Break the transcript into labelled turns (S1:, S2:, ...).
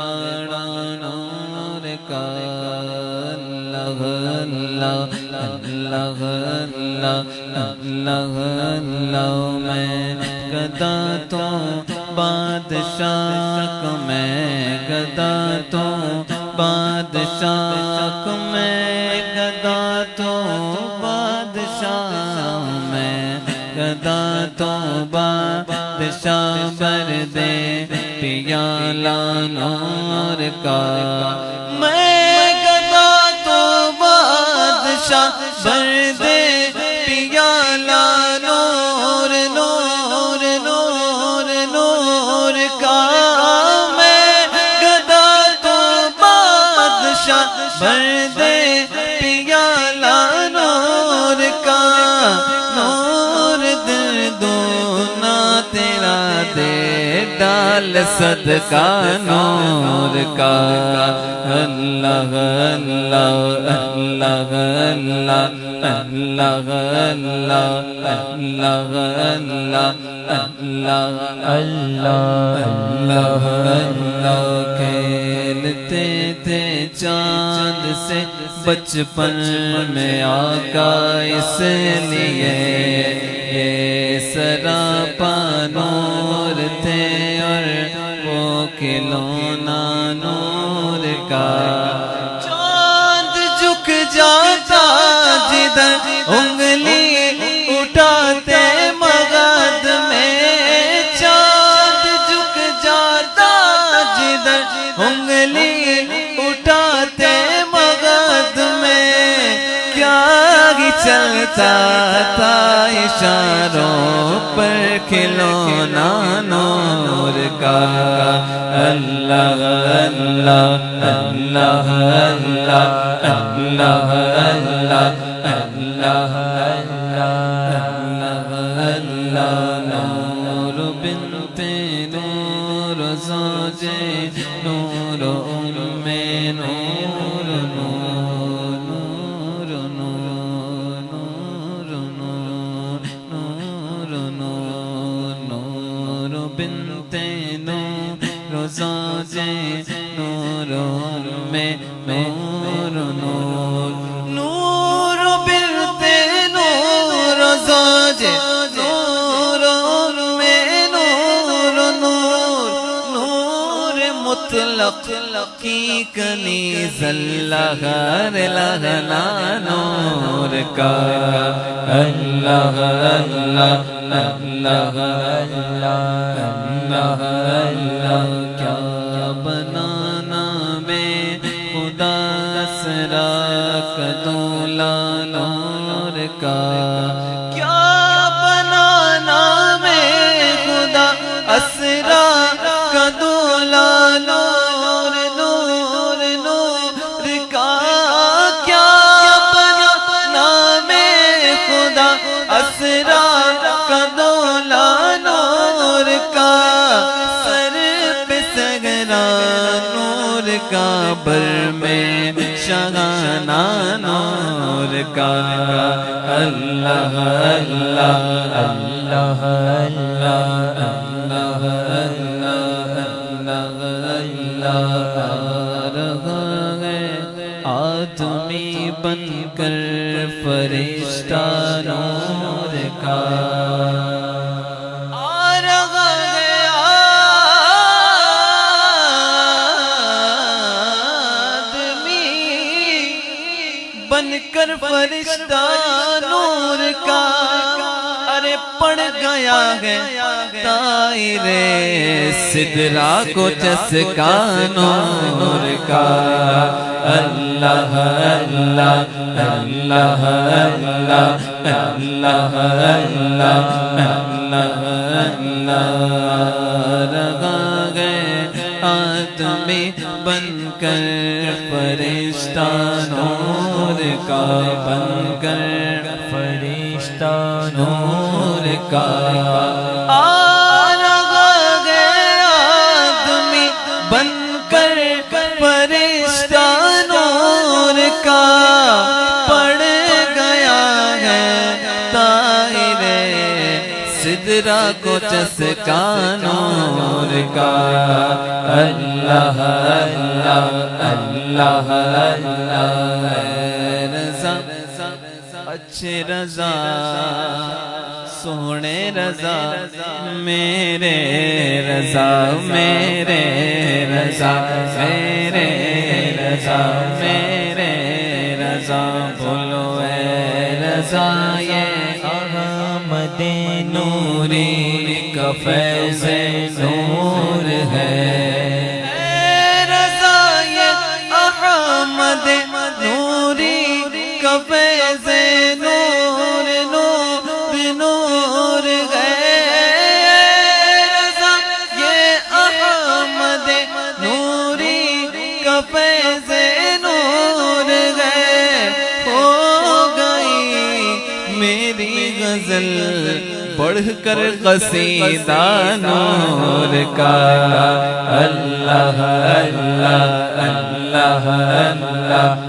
S1: بڑا نور کا اللہ اللہ اللہ اللہ اللہ میں گدا تو بادشاہ کو میں گدا تو بادشاہ کو میں گدا تو بادشاہ میں گدا تو بادشاہ بر دے پیالہ نور کا میں گدا تو بادشاہ بر دے پیالہ نور نور نور نور کا میں گدا تو بادشاہ بر دے پیالہ نور کا نور دردونا تیرا دے ڈال صدقہ نور کا اللہ اللہ اللہ اللہ اللہ اللہ اللہ اللہ اللہ اللہ کھیلتے تھے چاند سے بچپن میں آقا اس لیے یہ سراپا نور تھے اور وہ کھلونا نور کا چاند جھک جاتا جدھر انگلی اٹھاتے مغد میں چاند جھک جاتا جدھر انگلی اٹھاتے مغد میں کیا ہی چلتا تھا اشاروں پر کھلونا نور کا اللہ اللہ اللہ اللہ اللہ اللہ اللہ نور بنت نور زوج نور ام نور نور نور نور نور نور نور بنت نور زوج نور ام نور نور نور بنت نور زوج نور ام نور نور نور مطلق کی کنیز اللہ لہنا نور کا اللہ اللہ اللہ اللہ اللہ کیا بنانا میں خدا اسرا کدولا نور کا کیا بنانا میں خدا اسرا کدولا نور نور نور کا کیا بنانا میں خدا اسرا کدولا نور کا سر پہ سگرا نور کا بر میں شغانہ نور کا اللہ اللہ اللہ اللہ اللہ اللہ رہا ہے آدمی بن کر فرشتہ نور کا بن کر فرشتہ نور کا ارے پڑ گیا ہے دائرے سدرا کو چسکا نور کا اللہ اللہ اللہ اللہ اللہ اللہ اللہ رہا گئے آدمی بن کر فرشتہ نور کا بن کر فرشتہ نور کا آدمی بن کر فرشتہ نور کا پڑ گیا ہے دائرے سدرا کو چسکا نور کا اللہ اللہ اللہ اللہ رضا اچھے رضا سونے رضا میرے رضا میرے رضا میرے رضا میرے رضا بولو اے رضا یہ
S2: احمد نوری کا فیض نور ہے
S1: رضا یہ احمد نوری کا فیض نور نور نور ہے رضا یہ احمد نوری کا فیض نور ہے ہو گئی میری غزل پڑھ کر قصیدہ نور کا اللہ اللہ اللہ اللہ